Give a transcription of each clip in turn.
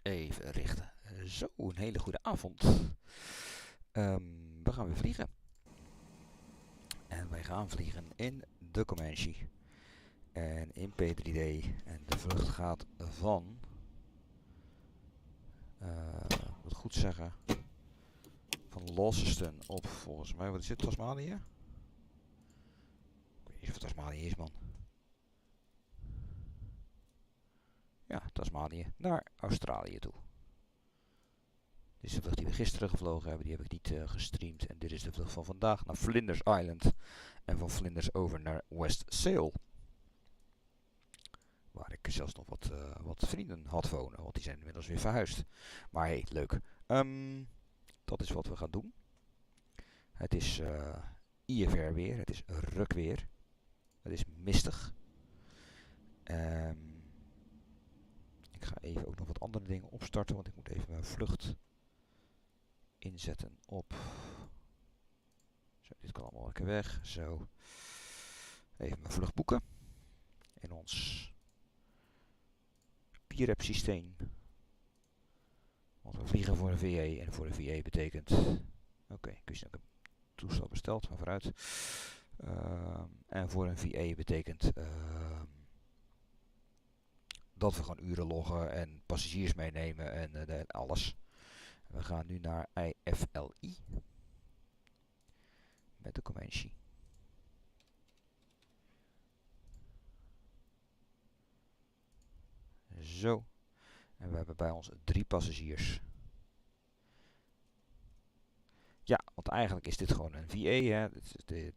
Even richten. Zo, een hele goede avond. We gaan weer vliegen. En wij gaan vliegen in de Comanche. En in P3D. En de vlucht gaat van... ik moet goed zeggen... Van Launceston op, volgens mij, wat is dit, Tasmanië? Ik weet niet of het Tasmanië is, man. Ja, Tasmanië naar Australië toe. Dit is de vlucht die we gisteren gevlogen hebben, die heb ik niet gestreamd. En dit is de vlucht van vandaag naar Flinders Island. En van Flinders over naar West Sail. Waar ik zelfs nog wat vrienden had wonen, want die zijn inmiddels weer verhuisd. Maar hey, leuk. Dat is wat we gaan doen. Het is IFR weer, het is rukweer. Het is mistig. Ik ga even ook nog wat andere dingen opstarten, want ik moet even mijn vlucht inzetten op... Zo, dit kan allemaal lekker weg. Zo. Even mijn vlucht boeken. In ons PREP systeem. Want we vliegen voor een VA en voor een VA betekent... Oké, ik wist dat ik een toestel besteld, maar vooruit. En voor een VA betekent... dat we gewoon uren loggen en passagiers meenemen en alles. We gaan nu naar IFLI. Met de Comanche. Zo. En we hebben bij ons 3 passagiers. Ja, want eigenlijk is dit gewoon een VA. Hè.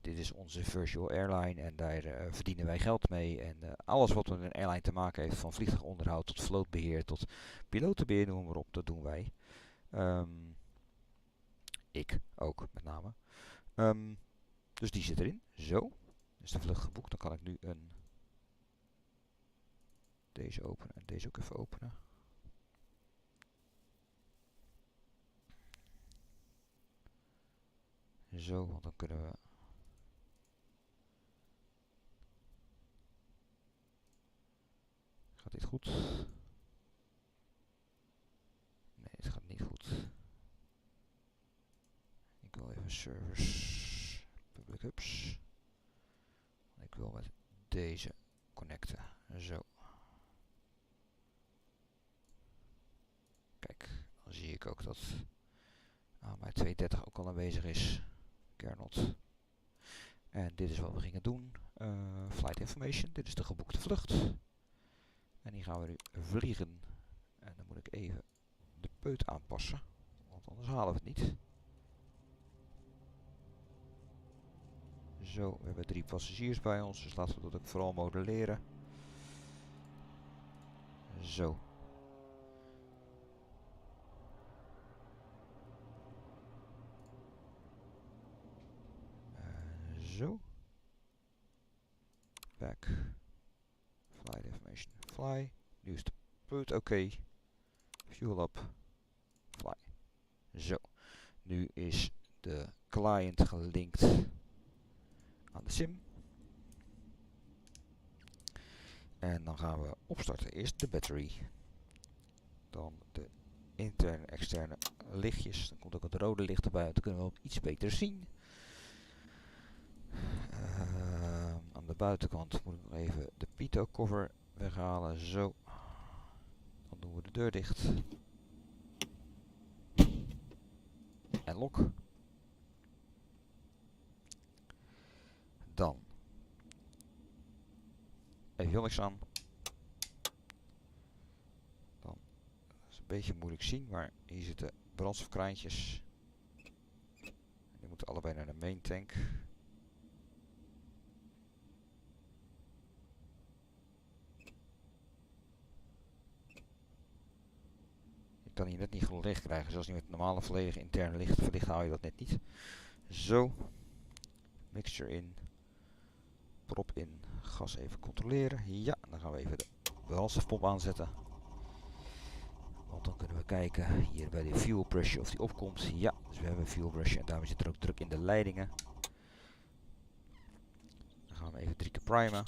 Dit is onze virtual airline en daar verdienen wij geld mee. En alles wat met een airline te maken heeft, van vliegtuigonderhoud tot vlootbeheer tot pilotenbeheer, noem maar op, dat doen wij. Ik ook, met name. Dus die zit erin. Zo. Is de vlucht geboekt. Dan kan ik nu deze openen en deze ook even openen. Zo, want dan kunnen we... Gaat dit goed? Nee, het gaat niet goed. Ik wil even servers, public hubs. Ik wil met deze connecten. Zo. Kijk, dan zie ik ook dat AMA 230 ook al aanwezig is. Kernot. En dit is wat we gingen doen. Flight information. Dit is de geboekte vlucht. En die gaan we nu vliegen. En dan moet ik even de peut aanpassen. Want anders halen we het niet. Zo, we hebben 3 passagiers bij ons. Dus laten we dat ook vooral modelleren. Zo. Zo. Back. Flight information. Fly. Nu is de peut oké. Fuel up. Fly. Zo. Nu is de client gelinkt aan de sim. En dan gaan we opstarten. Eerst de battery. Dan de interne en externe lichtjes. Dan komt ook het rode licht erbij. Dan kunnen we ook iets beter zien. Aan de buitenkant moet ik nog even de Pito cover weghalen. Zo. Dan doen we de deur dicht. En lok. Dan avionics aan. Dan is een beetje moeilijk zien, maar hier zitten brandstofkraantjes. Die moeten allebei naar de main tank. Je kan hier net niet genoeg licht krijgen, zoals niet met normale volledige interne licht. Verlicht haal je dat net niet. Zo. Mixture in. Prop in. Gas even controleren. Ja, dan gaan we even de brandstofpomp aanzetten. Want dan kunnen we kijken hier bij de fuel pressure of die opkomt. Ja, dus we hebben fuel pressure en daarmee zit er ook druk in de leidingen. Dan gaan we even 3 keer primen.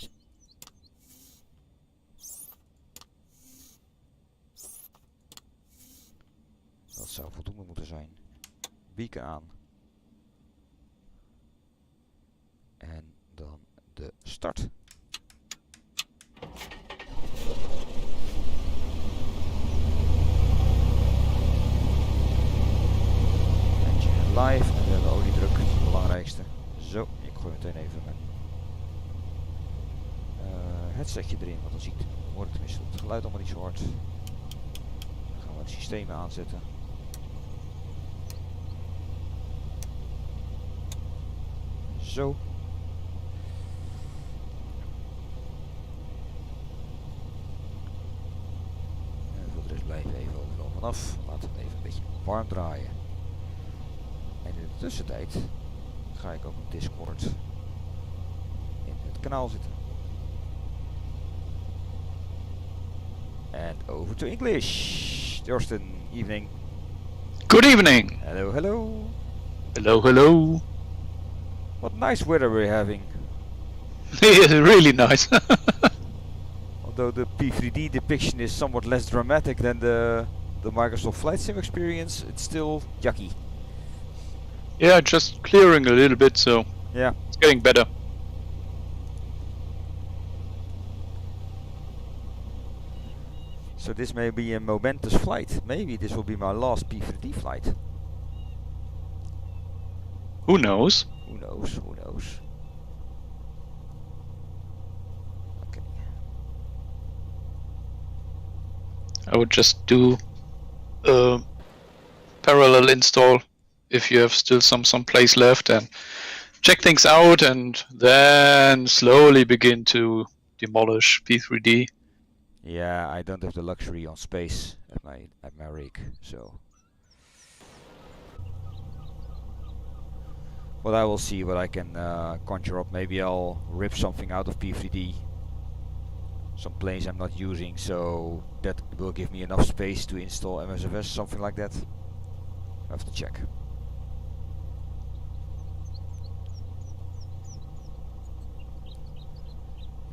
zou voldoende moeten zijn. Beacon aan. En dan de start. Engine live en we hebben oliedruk, dat is het belangrijkste. Zo, ik gooi meteen even mijn headsetje erin, want dan zie ik, hoor ik tenminste het geluid allemaal niet zo hard. Dan gaan we het systeem aanzetten. Zo. En voor de rest blijven we even overal vanaf. Laten we even een beetje warm draaien. En in de tussentijd ga ik ook op Discord in het kanaal zitten. And over to English. Thorsten, evening. Good evening. Hello, hello. Hello, hello. What nice weather we're having. Yeah, really nice. Although the P3D depiction is somewhat less dramatic than the Microsoft Flight Sim experience, it's still yucky. Yeah, just clearing a little bit, so Yeah. it's getting better. So this may be a momentous flight. Maybe this will be my last P3D flight. Who knows? Who knows? Who knows? Okay. I would just do a parallel install if you have still some place left and check things out and then slowly begin to demolish P3D. Yeah, I don't have the luxury on space at my rig, so. But I will see what I can conjure up. Maybe I'll rip something out of P3D. Some planes I'm not using, so that will give me enough space to install MSFS, something like that. I have to check.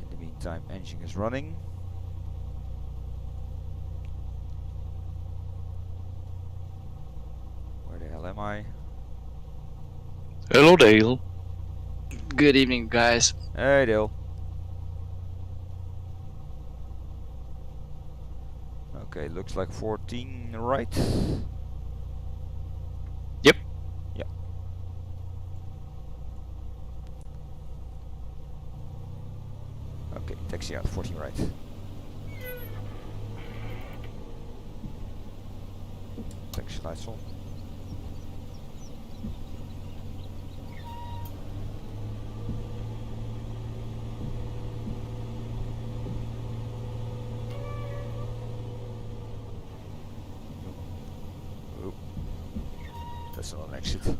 In the meantime, engine is running. Where the hell am I? Hello, Dale. Good evening, guys. Hey Dale. Okay, looks like 14, right? Yep. Yeah. Okay, taxi out, 14 right. Taxi lights on. That's not an exit.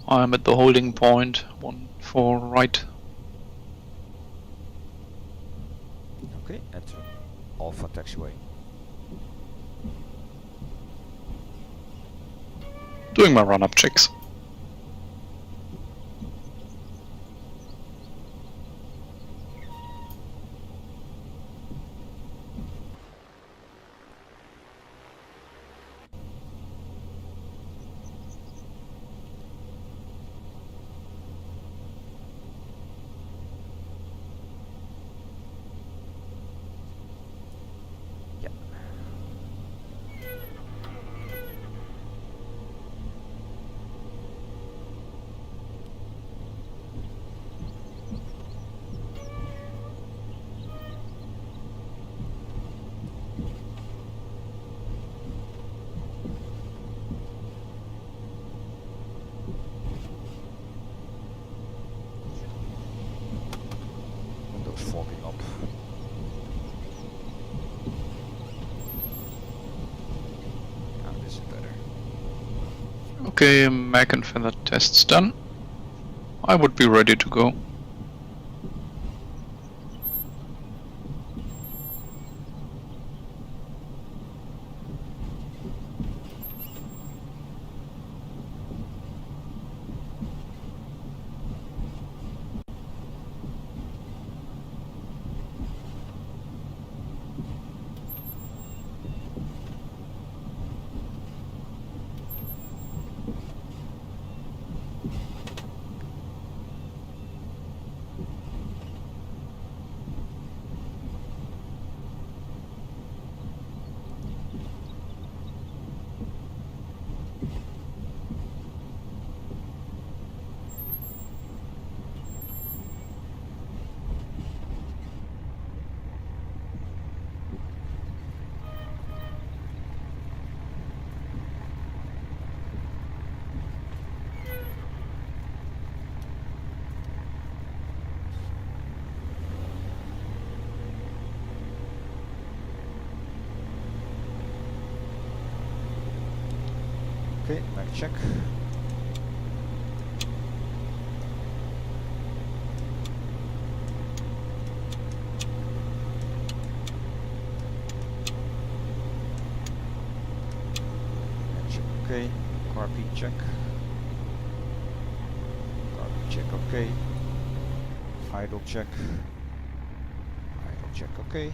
I'm at the holding point, 14 right. Okay, enter Alpha taxiway. Doing my run-up checks. Fogging up. Ah, this is better. Okay, Mac and feather tests done. I would be ready to go. Okay, mag check. Okay, car P check. Car P check, okay. Idle check. Idle check, okay. Up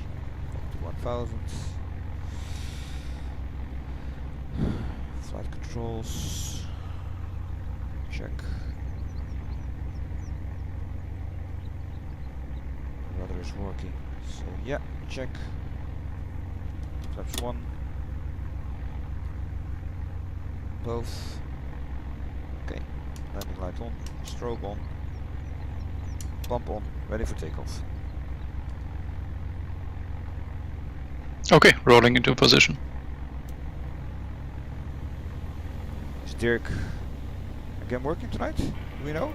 to 1000. Flight controls. Check. Rudder is working. So yeah, check. Flaps 1. Both. Okay. Landing light on. Strobe on. Bump on. Ready for takeoff. Okay, rolling into position. Is Dirk again working tonight? Do we know?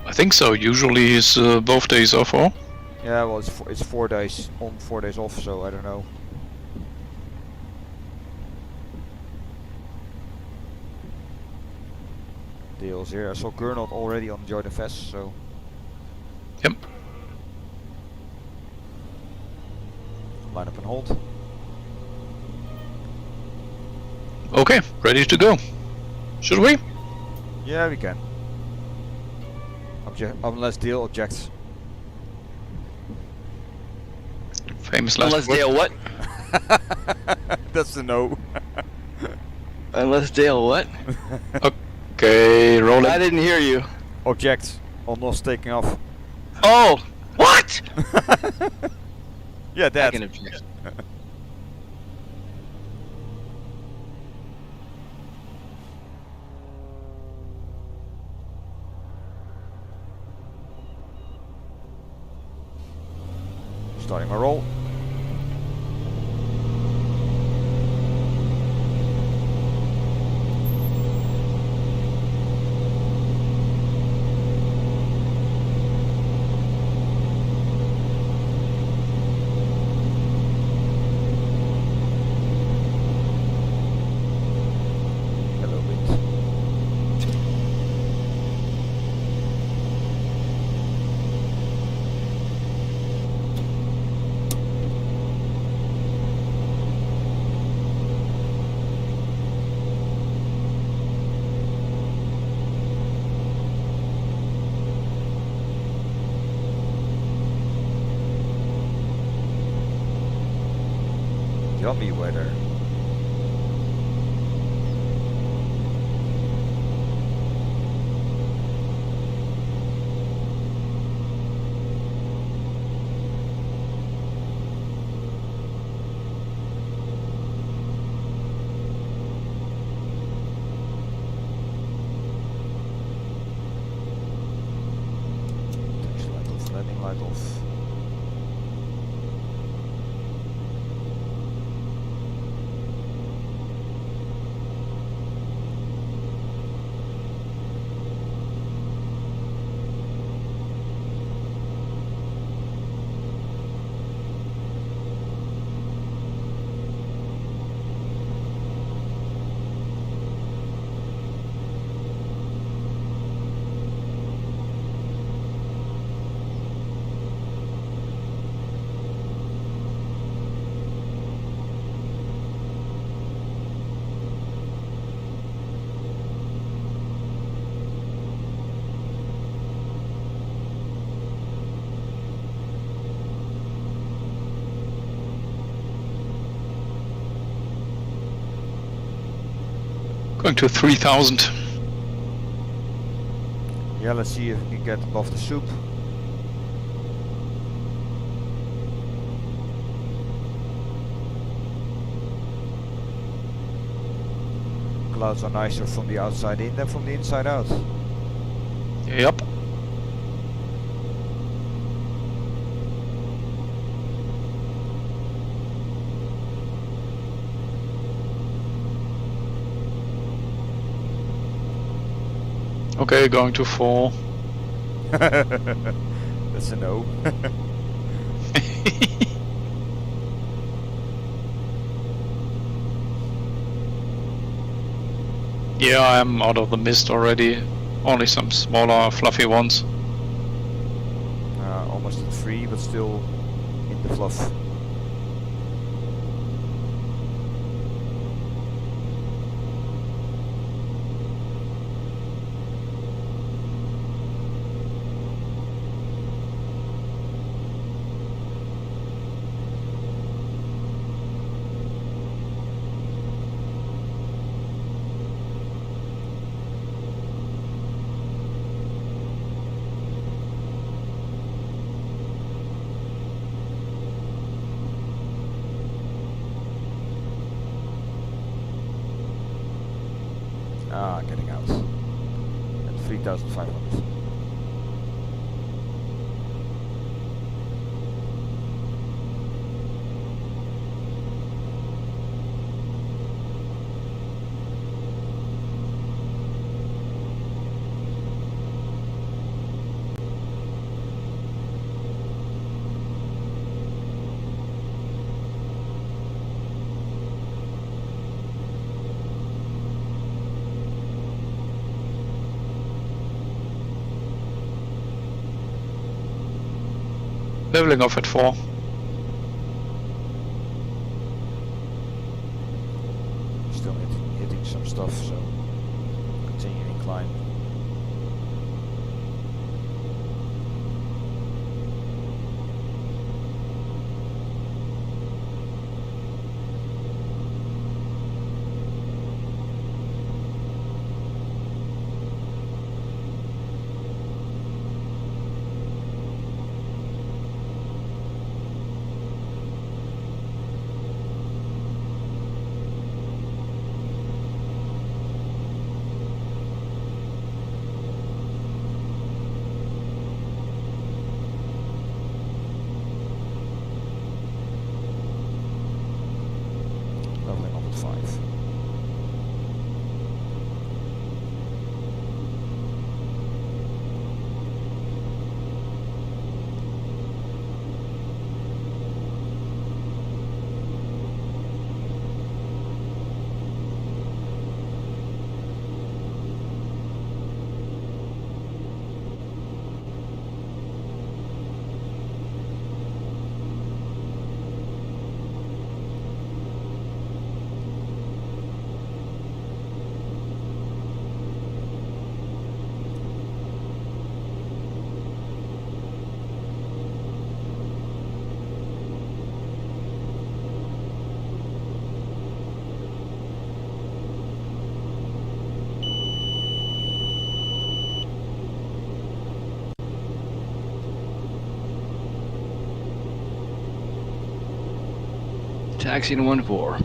I think so. Usually he's both days off, or? Yeah, well it's 4 days on, 4 days off, so I don't know. Deals here. I saw Gernot already on Join FS, so. Yep. Line up and hold. Okay, ready to go. Should we? Yeah, we can. Unless Dale objects. Famous last Unless word. Dale what? That's a no. Unless Dale what? Okay, rolling. I didn't hear you. Object on us taking off. Oh! What? Yeah, I that. can object. Starting my roll. Hello, wind. Yummy weather. Taxi light off, landing light off. Going to 3000. Yeah, let's see if we can get above the soup. Clouds are nicer from the outside in than from the inside out. Yep. Okay, going to 4. That's a no. Yeah, I'm out of the mist already. Only some smaller, fluffy ones. Almost at 3, but still in the fluff. Getting out at 3,500. Leveling off at 4. Still hitting some stuff, so continuing climb. Leveling up at 5. Taxi to 1-4.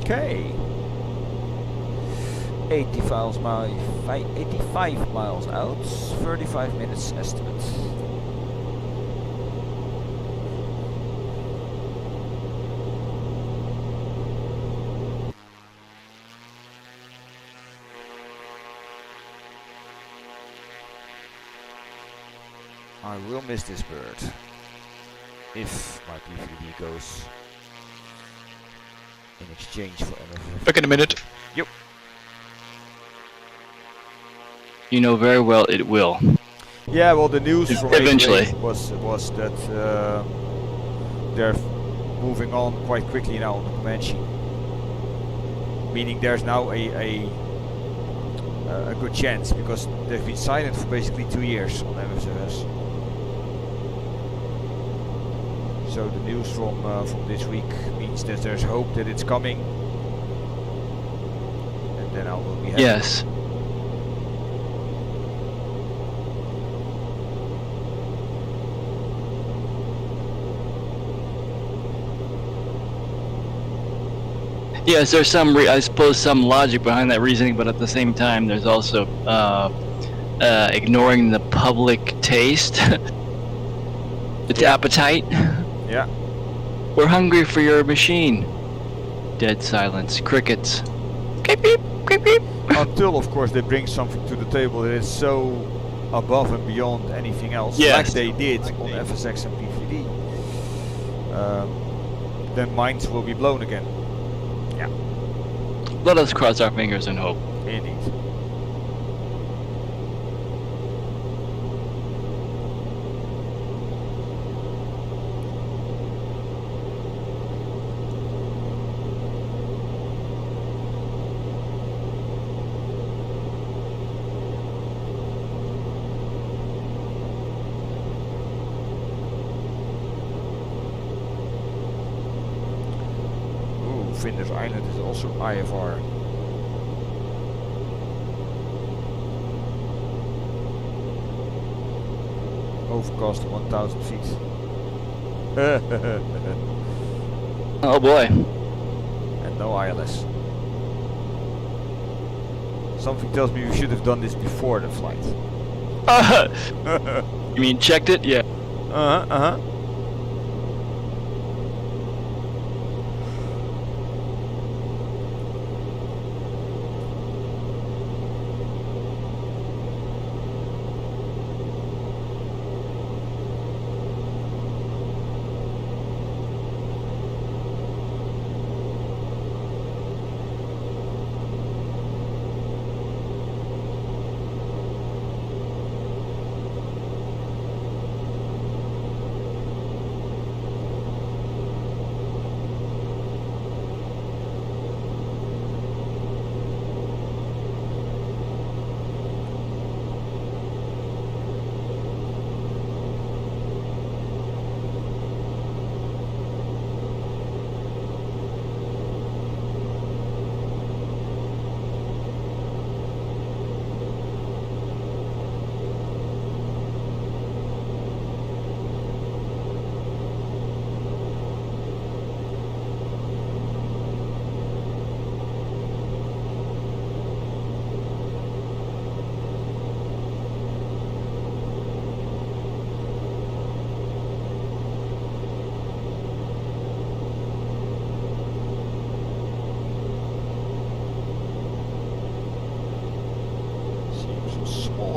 Okay. 85 miles out, 35 minutes estimate. I will miss this bird if my P3D goes in exchange for MSFS. Back in a minute. Yep. You know very well it will. Yeah, well, the news from Eventually. ATA was that they're moving on quite quickly now on the Comanche. Meaning there's now a good chance, because they've been silent for basically 2 years on MSFS. So the news from this week means that there's hope that it's coming, and then I will be happy. Yes. Yes, there's some, I suppose, some logic behind that reasoning, but at the same time, there's also ignoring the public taste, its appetite. Yeah. We're hungry for your machine. Dead silence. Crickets. Beep beep, beep beep. Until, of course, they bring something to the table that is so above and beyond anything else, Yes. like they did on FSX and P3D. Then minds will be blown again. Yeah, Let us cross our fingers and hope. indeed. Flinders Island is also IFR. Overcast 1,000 feet. Oh boy. And no ILS. Something tells me we should have done this before the flight. You mean checked it? Yeah. Uh-huh.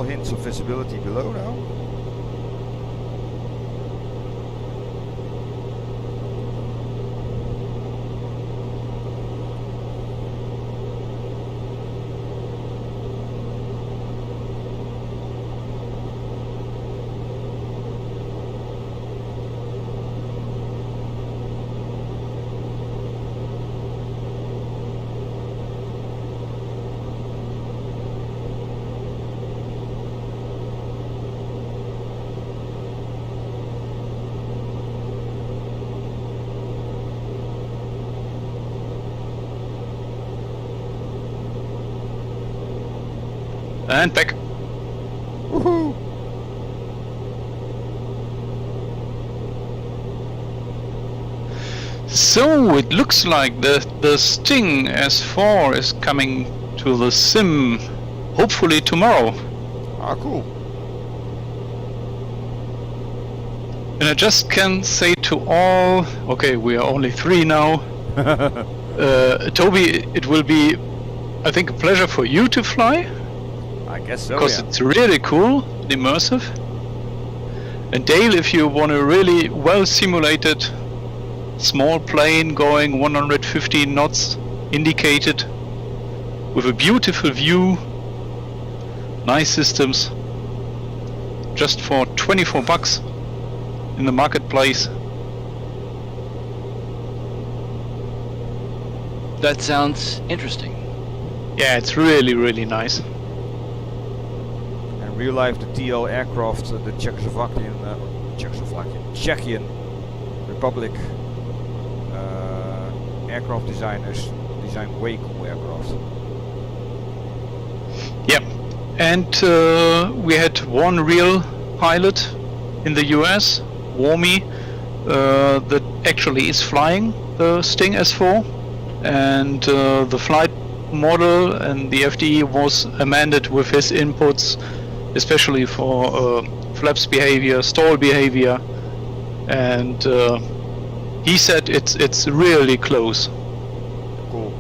Hints of visibility below now. And back. Woohoo! So it looks like the Sting S4 is coming to the sim, hopefully tomorrow. Ah, cool. And I just can say to all, okay, we are only 3 now. Toby, it will be, I think, a pleasure for you to fly. I guess so, Because yeah. it's really cool and immersive. And Dale, if you want a really well simulated small plane going 150 knots indicated with a beautiful view, nice systems, just for 24 bucks in the marketplace. That sounds interesting. Yeah, it's really, really nice. And real life, the TL aircraft, the Czechian Republic aircraft designers design way cool aircraft. Yep. And we had one real pilot in the US, Warmy, that actually is flying the Sting S4. and the flight model and the FDE was amended with his inputs, especially for flaps behavior, stall behavior, and he said it's really close. Cool.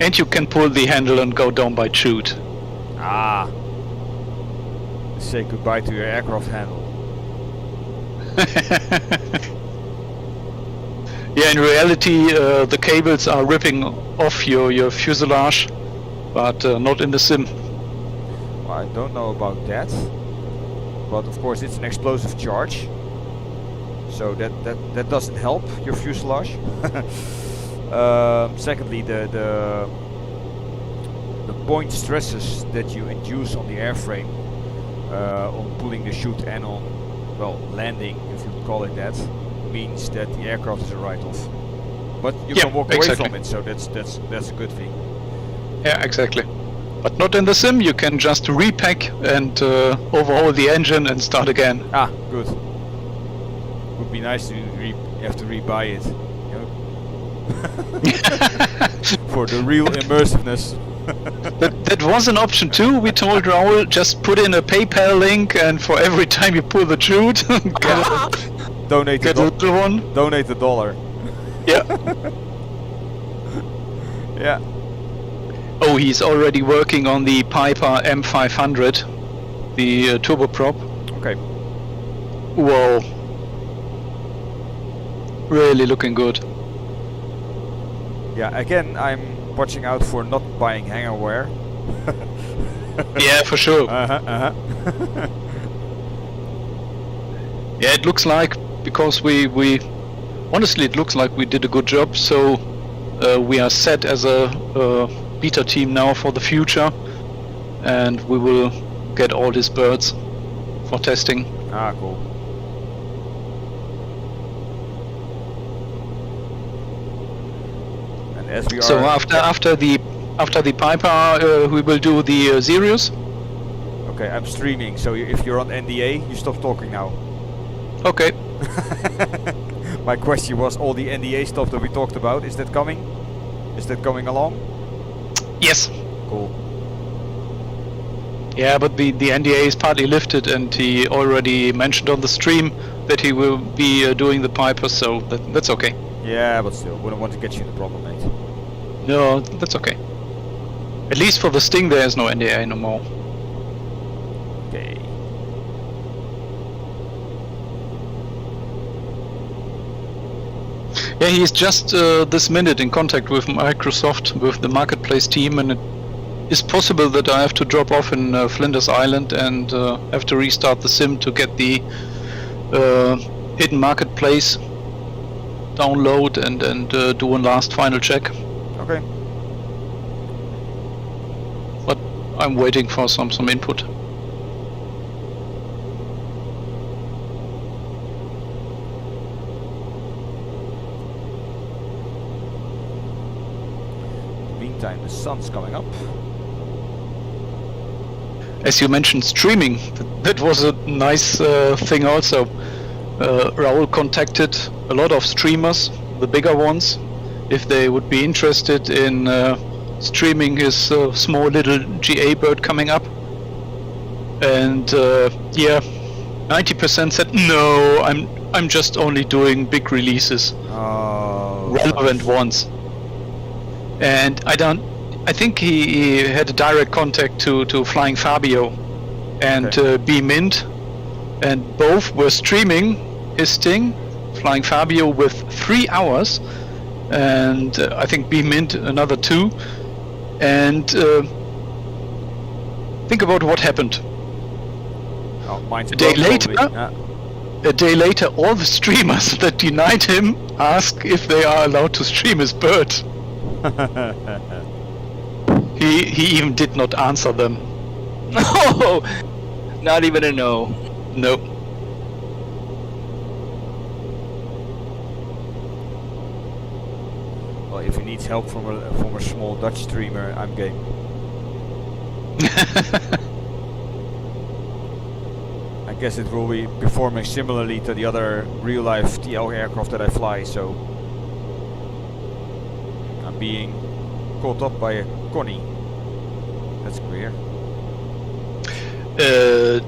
And you can pull the handle and go down by chute. Ah. Say goodbye to your aircraft handle. Yeah, in reality, the cables are ripping off your fuselage, but not in the sim. Well, I don't know about that, but of course it's an explosive charge, so that doesn't help your fuselage. Secondly, the point stresses that you induce on the airframe on pulling the chute and on, well, landing, if you would call it that, means that the aircraft is a write-off. But you can walk away from it, so that's a good thing. Yeah, exactly. But not in the sim. You can just repack and overhaul the engine and start again. Ah, good. Would be nice to have to rebuy it, you know? For the real immersiveness. That was an option too. We told Raul, just put in a PayPal link, and for every time you pull the chute, Donate get a little one. Donate $1. Yeah. Yeah. Oh, he's already working on the Piper M500, the turboprop. Okay. Whoa. Really looking good. Yeah. Again, I'm watching out for not buying hangarware. Yeah, for sure. Yeah, it looks like, because we honestly, it looks like we did a good job. So we are set as a beta team now for the future, and we will get all these birds for testing. Ah, cool. And as we are. So after the Piper, we will do the Sirius. Okay, I'm streaming. So if you're on NDA, you stop talking now. Okay. My question was, all the NDA stuff that we talked about, is that coming? Is that coming along? Yes. Cool. Yeah, but the NDA is partly lifted, and he already mentioned on the stream that he will be doing the Piper, so that's okay. Yeah, but still, wouldn't want to get you in the problem, mate. No, that's okay. At least for the Sting, there is no NDA no more. Okay. Yeah, he's just this minute in contact with Microsoft, with the marketplace team, and it is possible that I have to drop off in Flinders Island and have to restart the sim to get the hidden marketplace download and do one last final check. Okay. But I'm waiting for some input. Meantime, the sun's coming up. As you mentioned, streaming, that was a nice thing also. Raul contacted a lot of streamers, the bigger ones, if they would be interested in streaming his small little GA bird coming up. And yeah, 90% said, no, I'm just only doing big releases, relevant ones. And I think he had a direct contact to Flying Fabio and B Mint, and both were streaming his Sting, Flying Fabio with 3 hours, and I think B Mint another 2. And think about what happened. Oh, mine's A day broke later, probably. Yeah. a day later, all the streamers that denied him ask if they are allowed to stream his bird. He even did not answer them. No, not even a no. No. Well, if he needs help from a small Dutch streamer, I'm game. I guess it will be performing similarly to the other real-life TL aircraft that I fly, so I'm being caught up by a Connie. That's clear.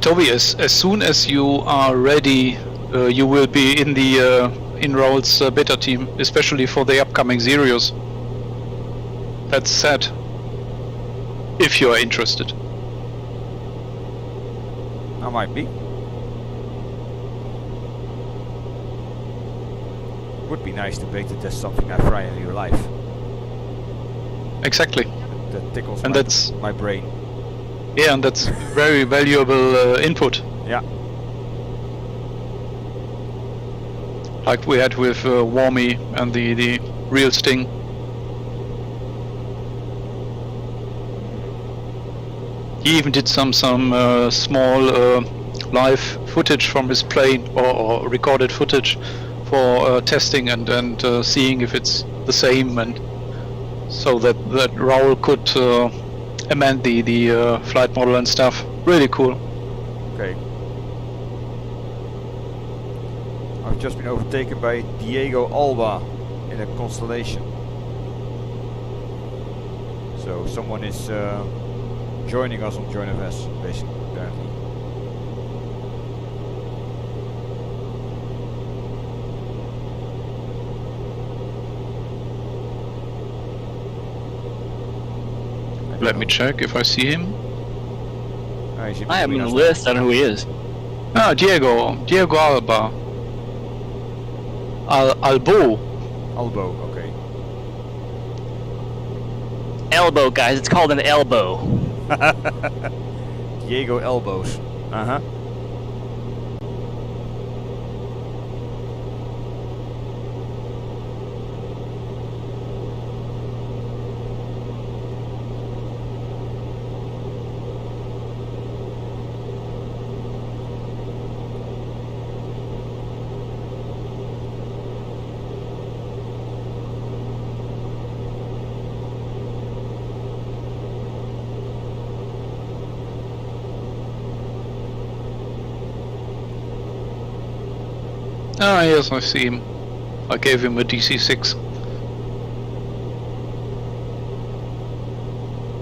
Toby, as soon as you are ready, you will be in the in-rolls beta team, especially for the upcoming Zerios. That's sad. If you are interested. I might be. Would be nice to beta test something I fly in real life. Exactly. That tickles And that's my brain. yeah, and that's very valuable input. Yeah. Like we had with Wormy and the real Sting. He even did some small live footage from his plane or recorded footage for testing and seeing if it's the same, and so that Raoul could amend the flight model and stuff. Really cool. Okay. I've just been overtaken by Diego Alba in a constellation. So someone is joining us on JoinFS, basically, apparently. Let me check if I see him. I have him on the list. I don't know who he is. Ah, Diego Alba. Albo. Albo, okay. Elbow, guys. It's called an elbow. Diego Elbows. Uh-huh. Ah, yes, I see him. I gave him a DC-6.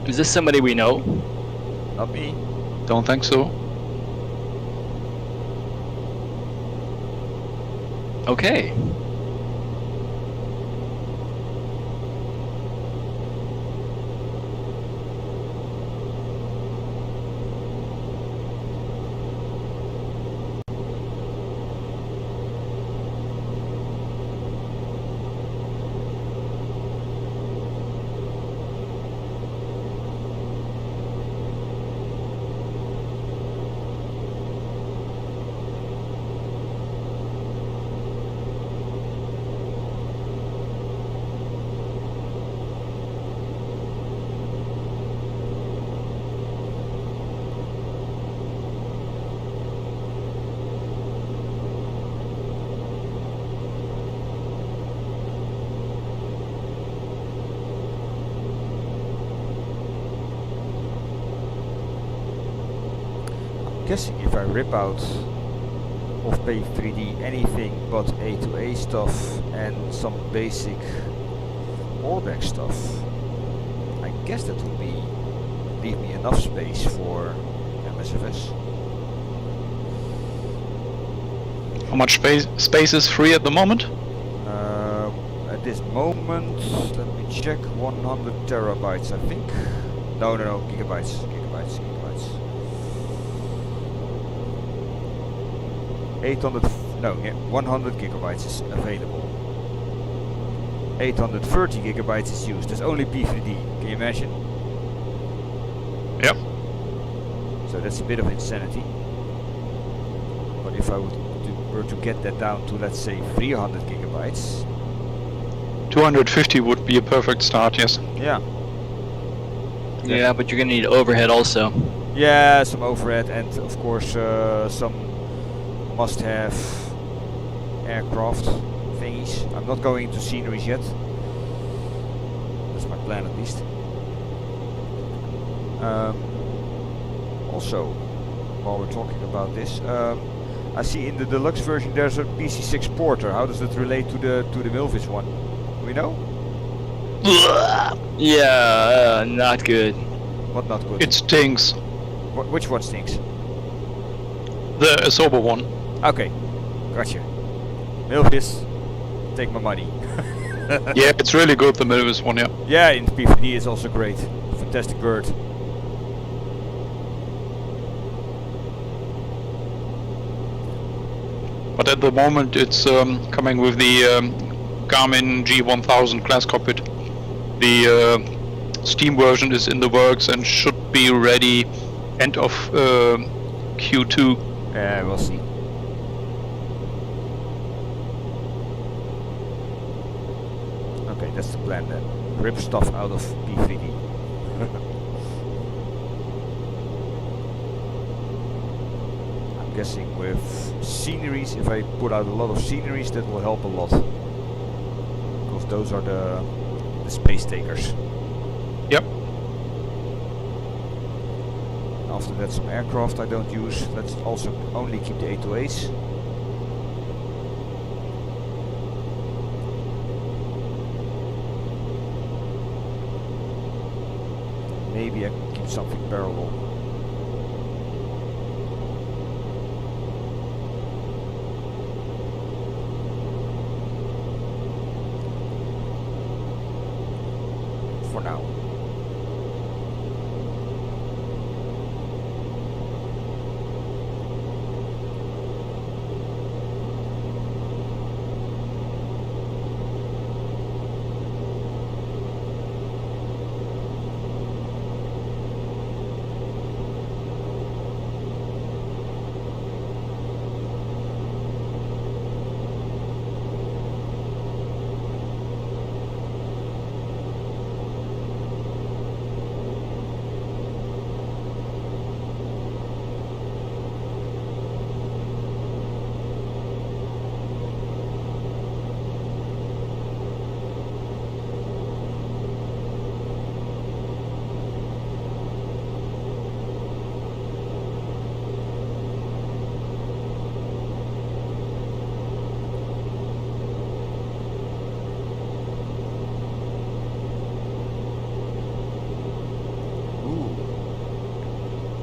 Is this somebody we know? Not me. Don't think so. Okay. Guessing if I rip out of P3D anything but A2A stuff and some basic Orbex stuff, I guess that would leave me enough space for MSFS. How much space is free at the moment? At this moment, let me check, 100 terabytes I think. No, gigabytes. 100 gigabytes is available. 830 gigabytes is used. There's only P3D. Can you imagine? Yep. So that's a bit of insanity. But if I were to get that down to, let's say, 300 gigabytes. 250 would be a perfect start, yes. Yeah. Yeah, but you're gonna need overhead also. Yeah, some overhead and of course some must-have aircraft thingies. I'm not going into sceneries yet. That's my plan at least. Also, while we're talking about this. I see in the deluxe version there's a PC6 Porter. How does that relate to the Milvis one? Do we know? Yeah, not good. What not good? It stinks. Which one stinks? The sober one. Okay, gotcha. Milvis, take my money. Yeah, it's really good, the Milvis one, yeah. Yeah, in P3D it's also great. Fantastic bird. But at the moment it's coming with the Garmin G1000 glass cockpit. The Steam version is in the works and should be ready end of Q2. Yeah, we'll see. Okay, that's the plan then. Rip stuff out of P3D. I'm guessing with sceneries, if I put out a lot of sceneries, that will help a lot. Because those are the space takers. Yep. After that, some aircraft I don't use. Let's also only keep the A2As. Maybe I can keep something parallel. For now.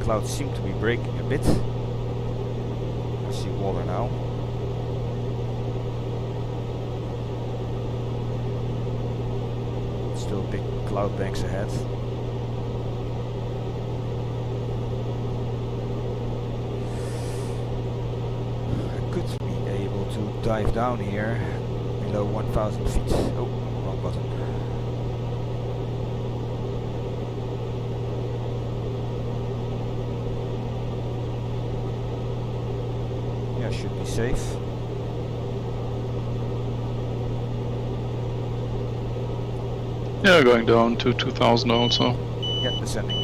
Clouds seem to be breaking a bit. I see water now. Still big cloud banks ahead. I could be able to dive down here below 1,000 feet. Oh, wrong button. Should be safe. Yeah, going down to 2000 also. Yeah, descending.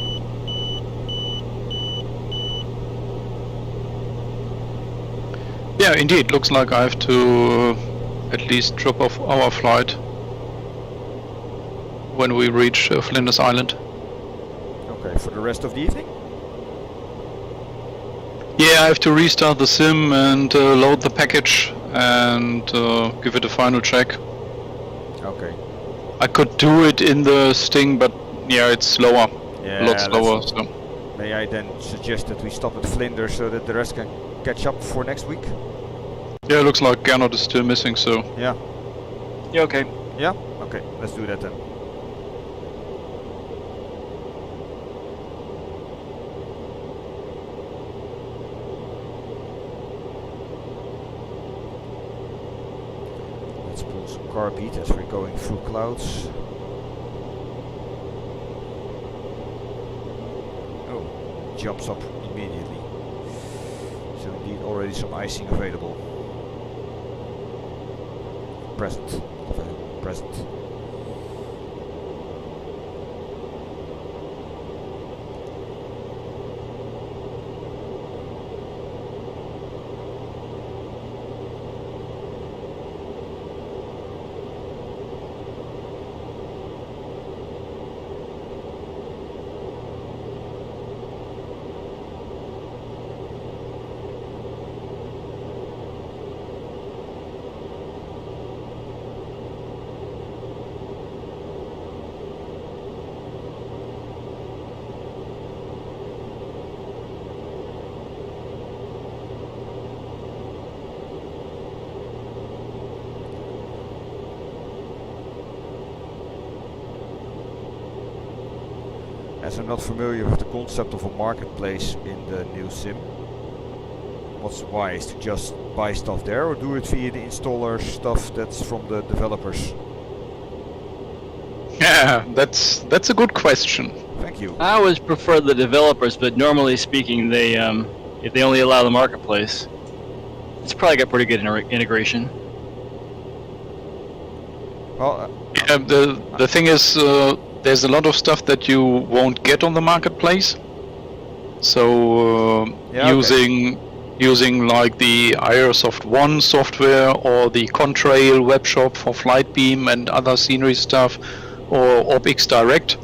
Yeah, indeed, looks like I have to at least drop off our flight when we reach Flinders Island. Okay, for the rest of the evening? Yeah, I have to restart the sim and load the package and give it a final check. Okay. I could do it in the Sting, but yeah, it's slower. Yeah, a lot slower. So. May I then suggest that we stop at Flinders so that the rest can catch up for next week? Yeah, looks like Gernot is still missing, so... Yeah. You okay? Yeah? Okay, let's do that then. Let's pull some car beat as we're going through clouds. Oh, jumps up immediately. So indeed already some icing available. Present. Available. Present. As I'm not familiar with the concept of a marketplace in the new sim, what's wise to just buy stuff there or do it via the installer stuff that's from the developers? Yeah, that's a good question. Thank you. I always prefer the developers, but normally speaking, they if they only allow the marketplace, it's probably got pretty good integration. Well, Yeah, the thing is, there's a lot of stuff that you won't get on the marketplace. So Yeah, okay. using like the Aerosoft One software or the Contrail webshop for Flightbeam and other scenery stuff, or OrbX Direct.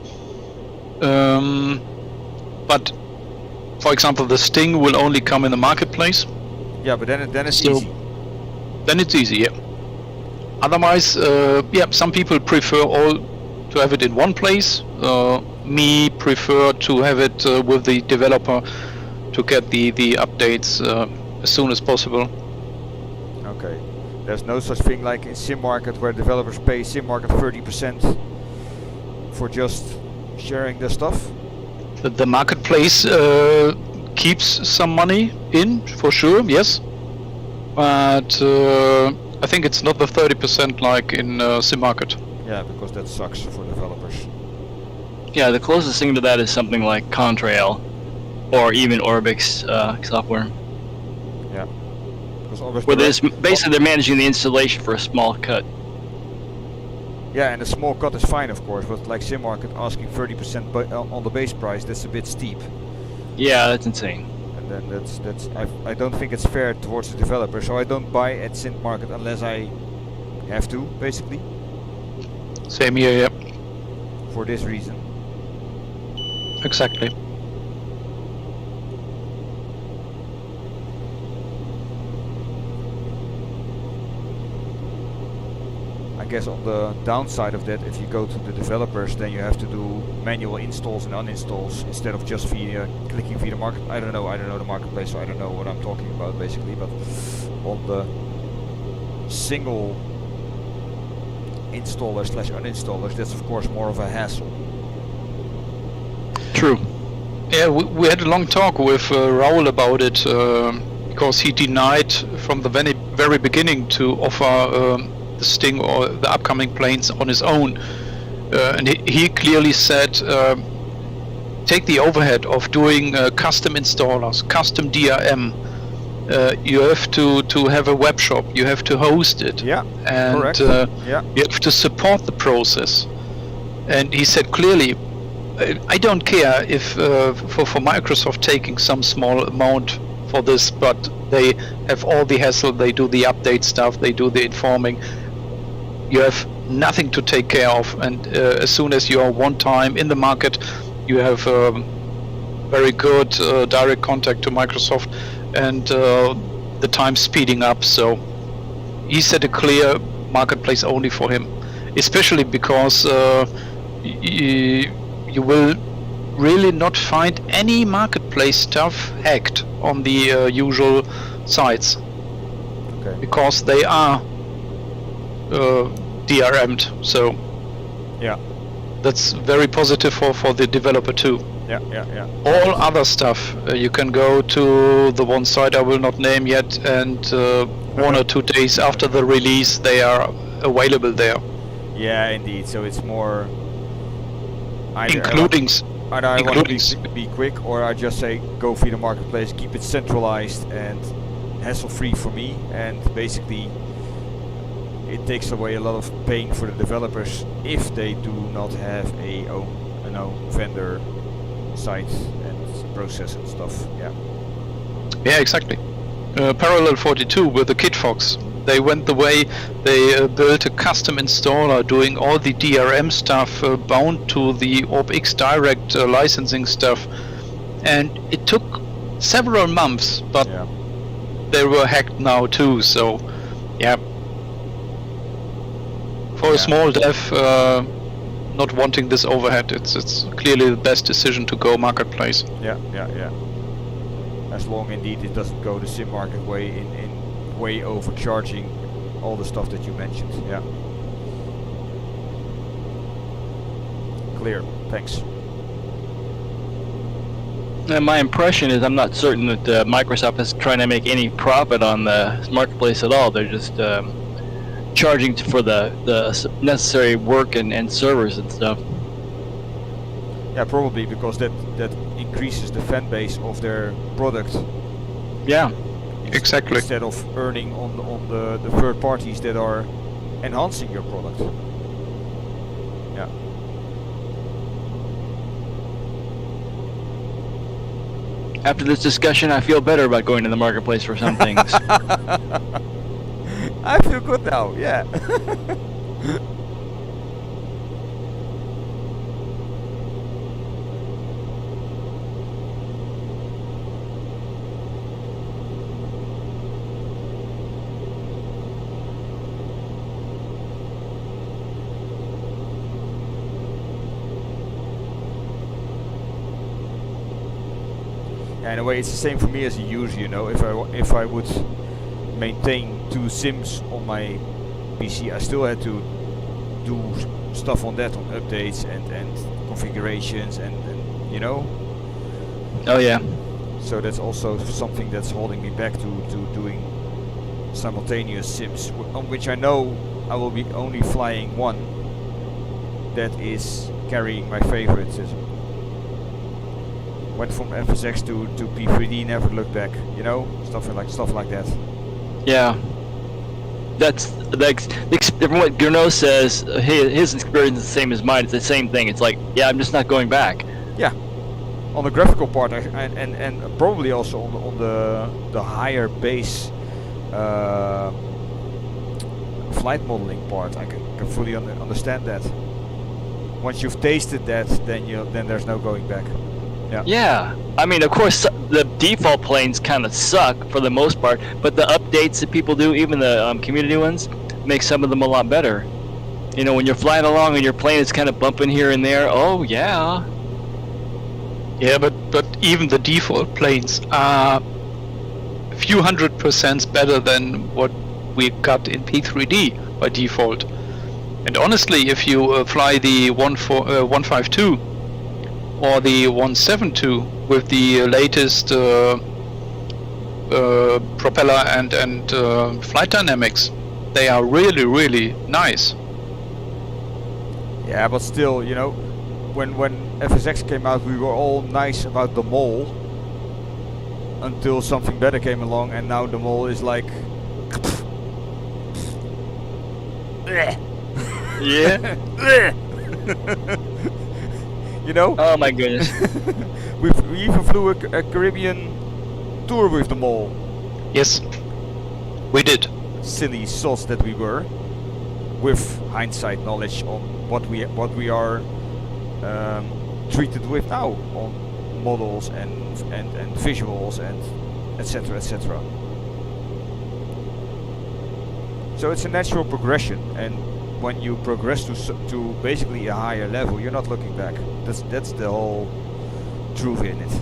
But for example, the Sting will only come in the marketplace. yeah, but then it's So- easy. Then it's easy, yeah. Otherwise, yeah, some people prefer all to have it in one place. Me prefer to have it with the developer to get the updates as soon as possible. Okay. There's no such thing like in SimMarket where developers pay SimMarket 30% for just sharing their stuff. The marketplace keeps some money in, for sure, yes. But I think it's not the 30% like in SimMarket. Yeah, because that sucks for developers. Yeah, the closest thing to that is something like Contrail, or even Orbix software, Because obviously where there's basically they're managing the installation for a small cut. yeah, and a small cut is fine, of course, but like SimMarket asking 30% on the base price, that's a bit steep. Yeah, that's insane. And then I don't think it's fair towards the developer, so I don't buy at SimMarket unless I have to, basically, Same here, yeah. for this reason. Exactly. I guess on the downside of that, if you go to the developers, then you have to do manual installs and uninstalls instead of just clicking via the market. I don't know the marketplace, so I don't know what I'm talking about basically. But on the single installer / uninstallers, that's of course more of a hassle. True. Yeah, we had a long talk with Raoul about it because he denied from the very beginning to offer the Sting or the upcoming planes on his own, and he clearly said, take the overhead of doing custom installers, custom DRM. You have to have a web shop, you have to host it, Yeah, and correct. Yeah, you have to support the process. And he said clearly, I don't care if for Microsoft taking some small amount for this, but they have all the hassle, they do the update stuff, they do the informing. You have nothing to take care of, and as soon as you are one time in the market, you have very good direct contact to Microsoft, and the time speeding up. So he set a clear marketplace only for him, especially because you will really not find any marketplace stuff hacked on the usual sites, okay. because they are DRM'd. So Yeah, that's very positive for the developer too. yeah. All other stuff, you can go to the one site I will not name yet, and 1 or 2 days after the release they are available there, Yeah, indeed. So it's more including either I want including to be quick, or I just say go via the marketplace, keep it centralized and hassle-free for me, and basically it takes away a lot of pain for the developers if they do not have a own vendor site and process and stuff. Yeah, exactly. Parallel 42 with the Kitfox, they went the way, they built a custom installer doing all the DRM stuff, bound to the OrbX Direct licensing stuff, and it took several months, but Yeah. they were hacked now too, so yeah. For Yeah. a small dev not wanting this overhead, it's clearly the best decision to go marketplace. Yeah. As long indeed it doesn't go the SimMarket way in way overcharging all the stuff that you mentioned. Yeah. Clear. Thanks. And my impression is I'm not certain that Microsoft is trying to make any profit on the marketplace at all. They're just charging for the necessary work and servers and stuff. Yeah, probably because that increases the fan base of their product. Yeah. Exactly. Instead of earning on the third parties that are enhancing your product. Yeah. After this discussion, I feel better about going to the marketplace for some things. I feel good now, yeah. Yeah, in a way, it's the same for me as a user. You know, if I would maintain 2 sims on my PC, I still had to do stuff on that, on updates and configurations and you know. Oh yeah. So that's also something that's holding me back to doing simultaneous sims, on which I know I will be only flying one that is carrying my favoritism. Went from FSX to P3D, never looked back, you know, stuff like that. Yeah. That's like from what Gurno says. His experience is the same as mine. It's the same thing. It's like, yeah, I'm just not going back. Yeah. On the graphical part, and probably also on the higher base flight modeling part, I can fully understand that. Once you've tasted that, then there's no going back. Yeah. Yeah. I mean, of course, the default planes kind of suck for the most part, but the updates that people do, even the community ones, make some of them a lot better. You know, when you're flying along and your plane is kind of bumping here and there, oh yeah. Yeah, but even the default planes are a few 100% better than what we got in P3D by default. And honestly, if you fly the 152 or the 172 with the latest propeller and flight dynamics, they are really nice. Yeah, but still, you know, when FSX came out, we were all nice about the mole until something better came along, and now the mole is like. Yeah. You know? Oh my goodness. we even flew a Caribbean tour with the mole. Yes, we did. Silly sots that we were, with hindsight knowledge on what we are treated with now on models and visuals and etc. etc. So it's a natural progression, and when you progress to basically a higher level, you're not looking back. That's the whole truth in it.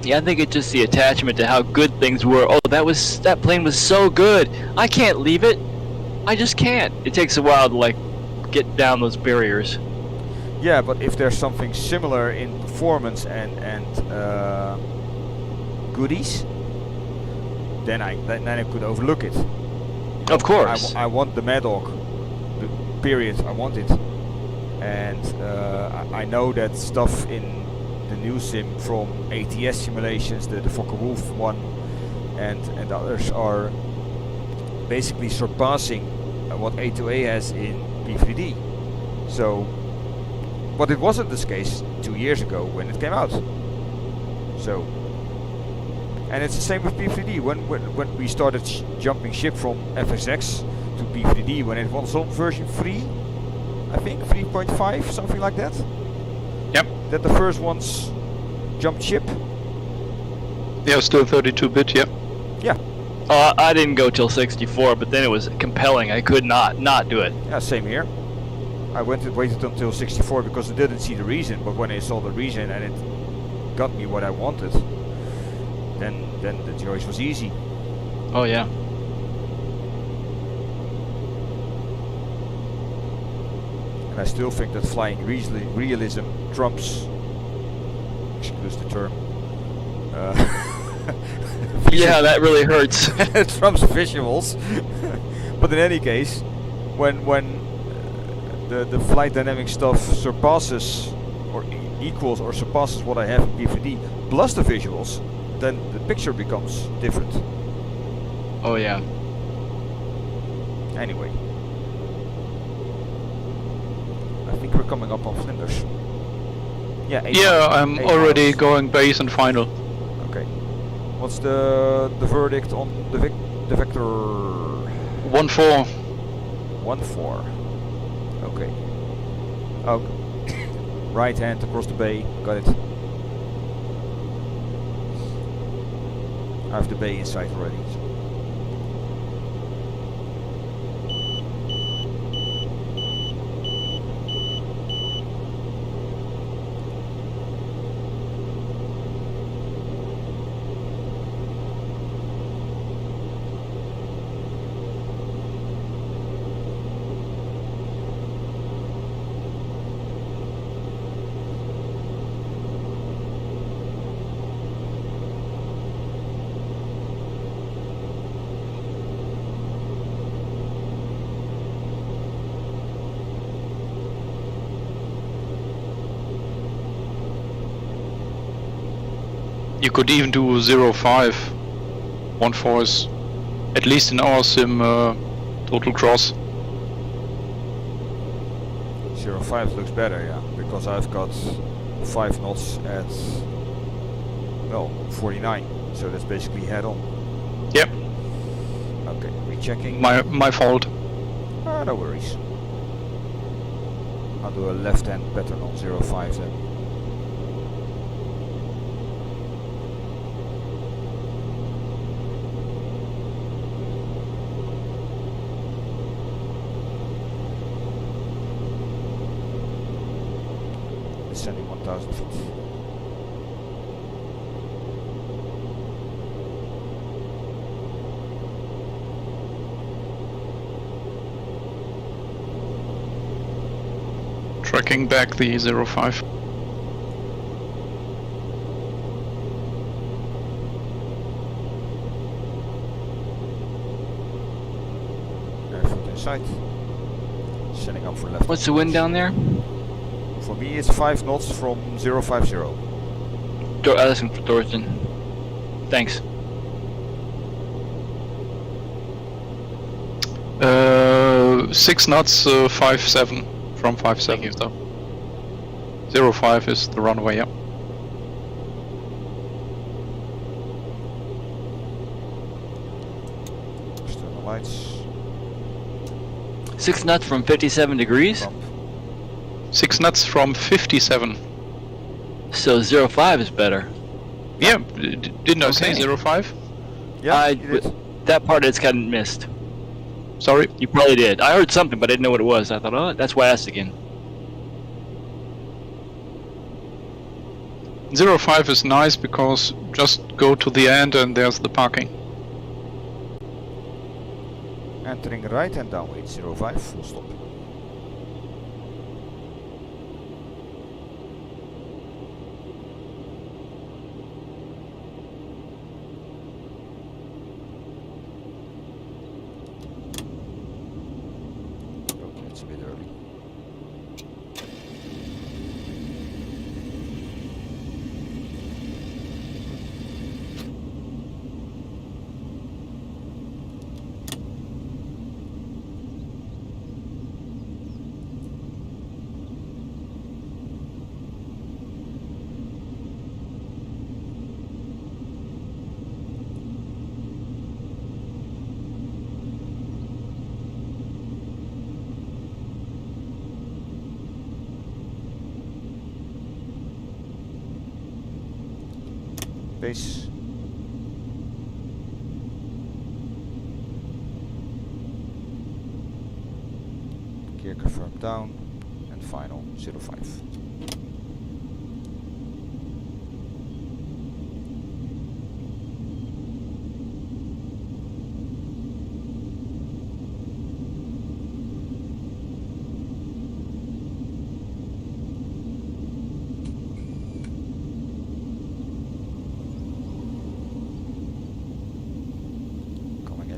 Yeah, I think it's just the attachment to how good things were. Oh, that plane was so good. I can't leave it. I just can't. It takes a while to like get down those barriers. Yeah, but if there's something similar in performance and goodies, then I could overlook it. Of course. I want the Mad Dog. Period. I want it. And I know that stuff in the new sim from ATS simulations, the Fokker-Wulf one, and others are basically surpassing what A2A has in P3D. So, but it wasn't this case 2 years ago when it came out. So, and it's the same with P3D. When we started jumping ship from FSX to P3D, when it was on version 3, I think 3.5, something like that. Yep. That the first ones jumped ship. Yeah, still 32-bit, yeah. Yeah. I didn't go till 64, but then it was compelling. I could not do it. Yeah, same here. I waited until 64 because I didn't see the reason, but when I saw the reason and it got me what I wanted, then the choice was easy. Oh yeah. And I still think that flying realism trumps, excuse the term, Yeah, that really hurts. trumps visuals. But in any case, when the flight dynamic stuff surpasses or equals or surpasses what I have in P3D plus the visuals, then the picture becomes different. Oh yeah. Anyway, I think we're coming up on Flinders. Yeah. Yeah, I'm 8 already miles. going base and final. Okay. What's the verdict on the vector? 1-4. 1-4. Okay. Oh. Right hand across the bay. Got it. I have the bay in sight already. So. You could even do 0-5. 1-4 is, at least in our sim, total cross. 0.5 looks better, yeah, because I've got 5 knots at, well, 49, so that's basically head on. Yep, Okay, rechecking. my fault. No worries. I'll do a left hand pattern on 0.5 then. Descending 1,000 feet. Tracking back the 0-5. Airfield in sight. Setting up for left. What's the wind down there? For me it's 5 knots from 050. Listen, Thorsten. Thanks. 6 knots, 5-7 from 5-7 stuff. 0-5 is the runway, yeah. External lights. 6 knots from 57 degrees? Bump. 6 knots from 57. So 0.5 is better. Yeah, didn't I say Okay. 0-5? Yeah, you did. That part it's kind of missed. Sorry. You probably did. I heard something, but I didn't know what it was. I thought, oh, that's why I asked again. 0-5 is nice because just go to the end and there's the parking. Entering right and downwind 05, full stop. Oh, it's a bit early. Base. Gear confirmed down and final 05.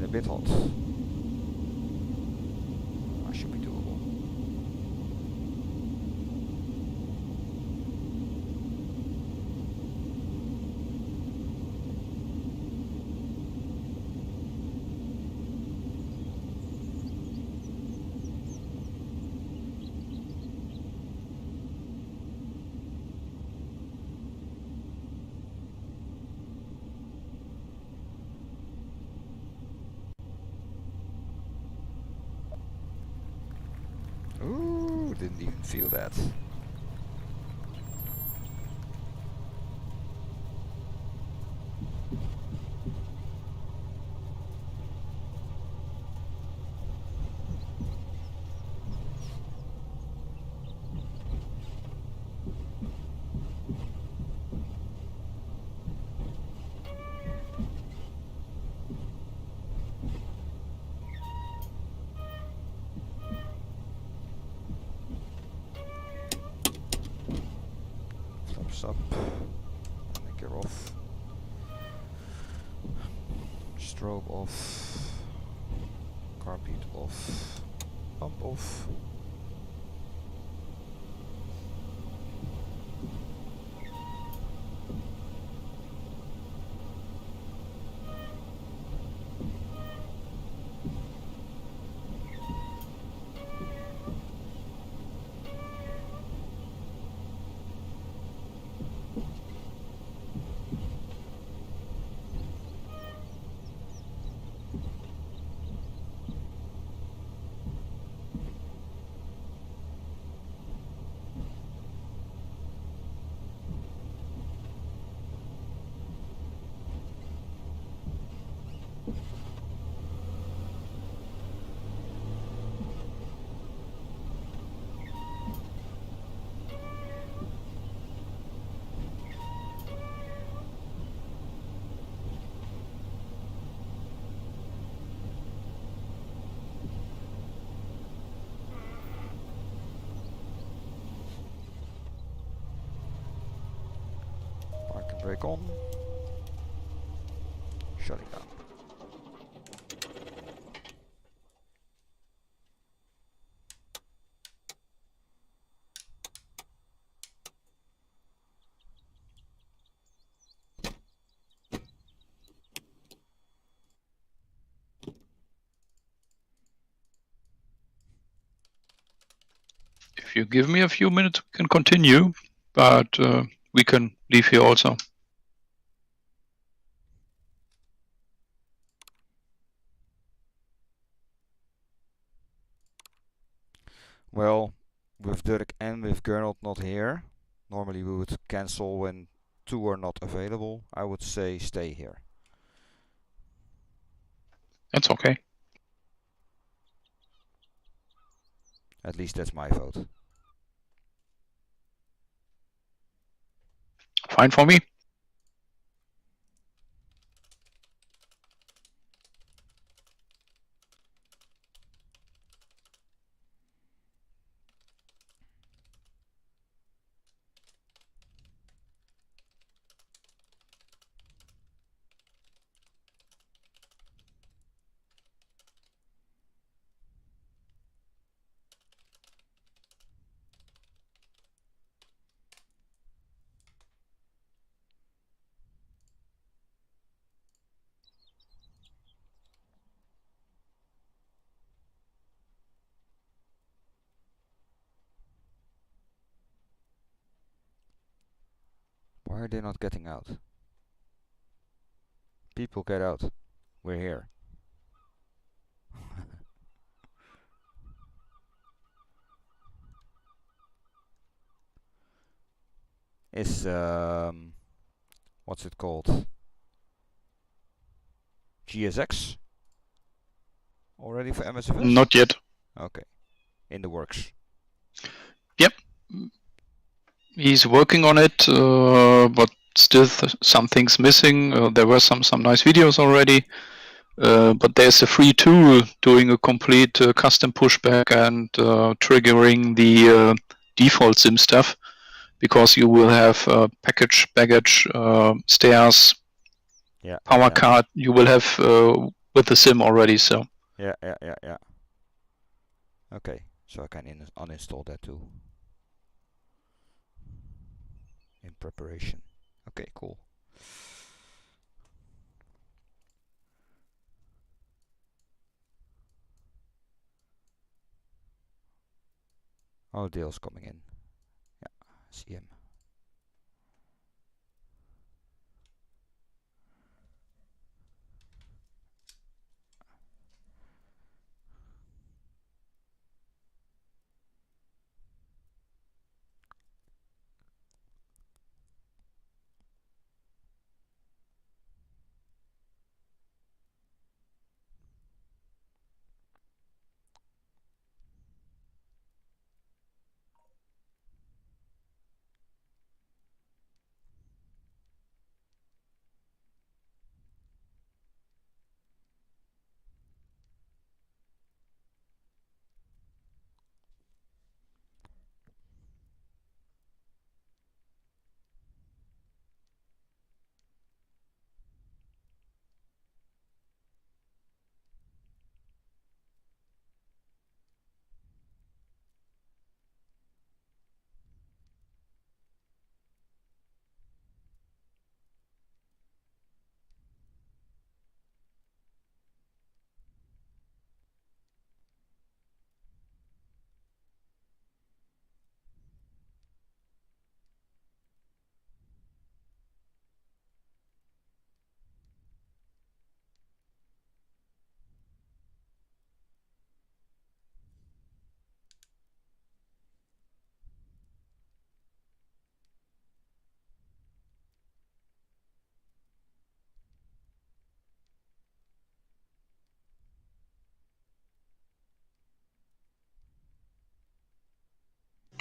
a bit hot. I should be doable. Ooh, didn't even feel that. Up, anchor off, strobe off, carpet off, pump off. Brake on, shutting down. If you give me a few minutes, we can continue, but we can leave here also. Well, with Dirk and with Gernot not here, normally we would cancel when two are not available. I would say stay here. That's okay. At least that's my vote. Fine for me. Why are they not getting out? People, get out. We're here. Is what's it called? GSX already for MSFS? Not yet. Okay, in the works. Yep. He's working on it, but still some things missing. There were some nice videos already, but there's a free tool doing a complete custom pushback and triggering the default sim stuff, because you will have package, baggage, stairs, power card. You will have with the sim already, so. Yeah. Okay, so I can uninstall that too. In preparation. Okay, cool. Oh, Dale's coming in. Yeah, see him.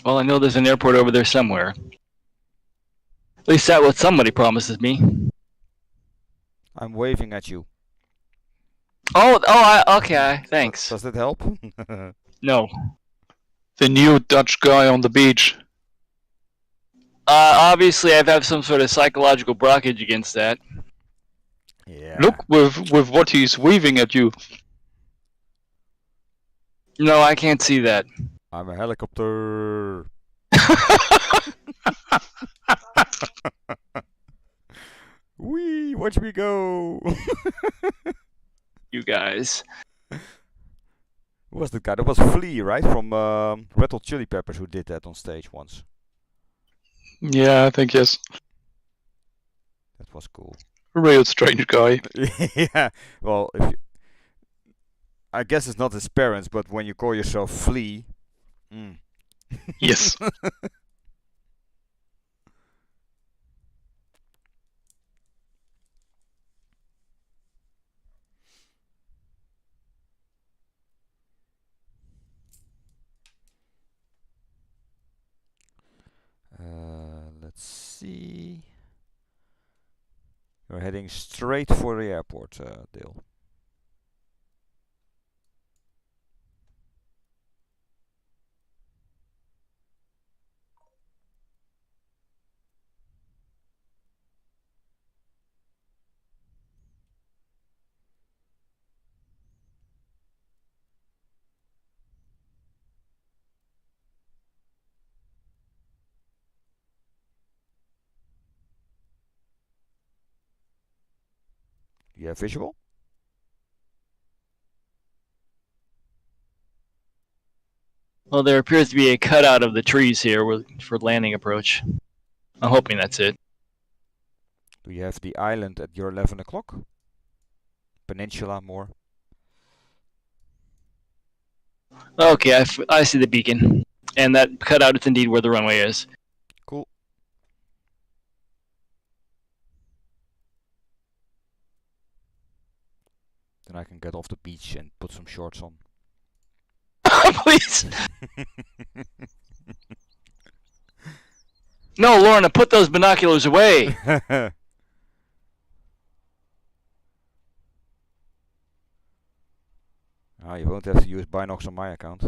Well, I know there's an airport over there somewhere. At least that's what somebody promises me. I'm waving at you. Okay, thanks. Does that help? No. The new Dutch guy on the beach. Obviously, I have some sort of psychological blockage against that. Yeah. Look with what he's waving at you. No, I can't see that. I'm a helicopter. Wee, watch me go. You guys. Who was the guy? That was Flea, right? From Red Hot Chili Peppers, who did that on stage once. Yeah, I think yes. That was cool. A real strange guy. Yeah. Well, I guess it's not his parents, but when you call yourself Flea. Yes. Let's see. You're heading straight for the airport, Dale. You have visual? Well, there appears to be a cutout of the trees here for landing approach. I'm hoping that's it. Do you have the island at your 11 o'clock? Peninsula more? Okay, I see the beacon. And that cutout is indeed where the runway is. Cool. Then I can get off the beach and put some shorts on. Please! No, Lorna, put those binoculars away! You won't have to use binocs on my account.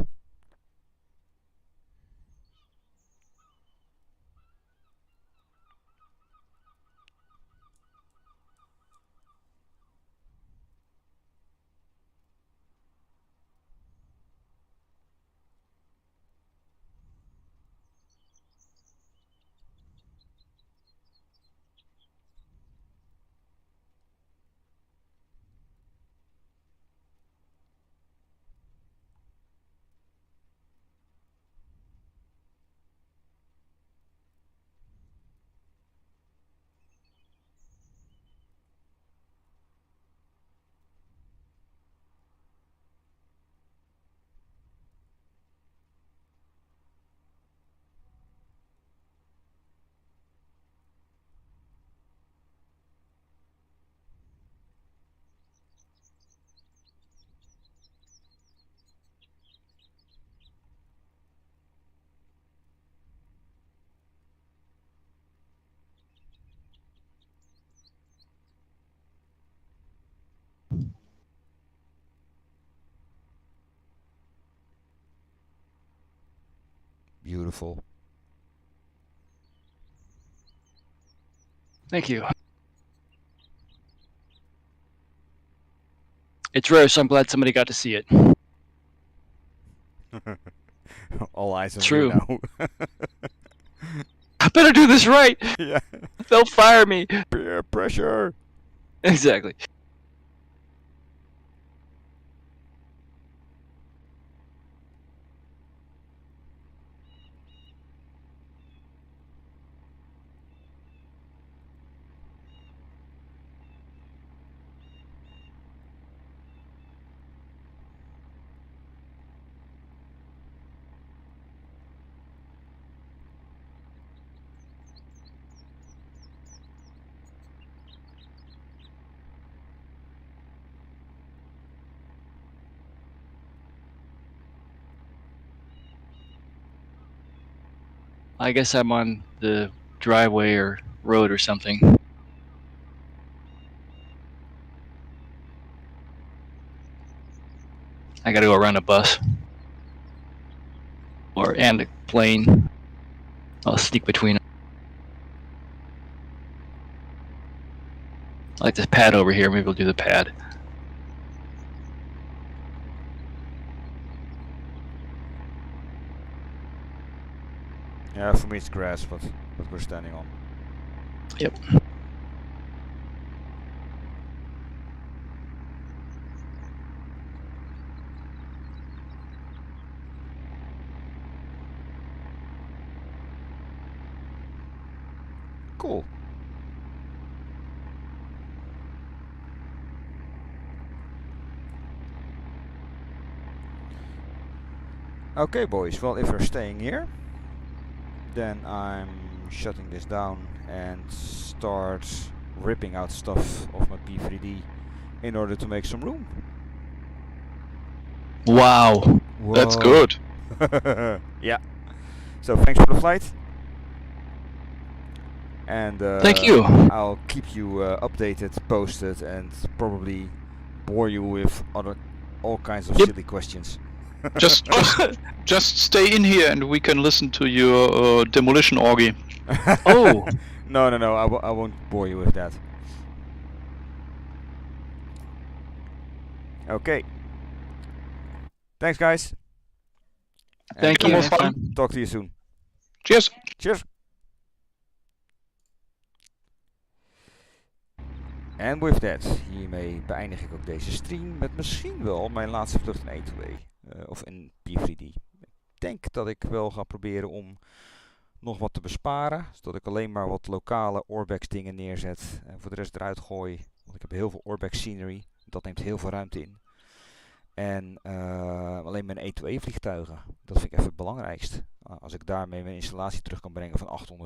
beautiful. Thank you. It's rare, so I'm glad somebody got to see it. All eyes on True. you now. I better do this right. Yeah. They'll fire me. Peer pressure. Exactly. I guess I'm on the driveway or road or something. I gotta go around a bus. And a plane. I'll sneak between them. I like this pad over here. Maybe we'll do the pad. Yeah, for me it's grass, but we're standing on. Yep. Cool. Okay, boys. Well, if we're staying here, then I'm shutting this down and start ripping out stuff off my P3D in order to make some room. Wow. That's Whoa. good. Yeah. So thanks for the flight. And Thank you. I'll keep you updated, posted, and probably bore you with all kinds of silly questions. Just stay in here and we can listen to your demolition orgy. Oh. No, I won't bore you with that. Okay. Thanks, guys. Thank And, you. Almost fun. Talk to you soon. Cheers. Cheers. En with that, hiermee beëindig ik ook deze stream met misschien wel mijn laatste vlucht in E2. Of in P3D. Ik denk dat ik wel ga proberen om nog wat te besparen. Zodat ik alleen maar wat lokale Orbex dingen neerzet. En voor de rest eruit gooi. Want ik heb heel veel Orbex scenery. Dat neemt heel veel ruimte in. En alleen mijn E2 vliegtuigen. Dat vind ik even het belangrijkst. Als ik daarmee mijn installatie terug kan brengen van 800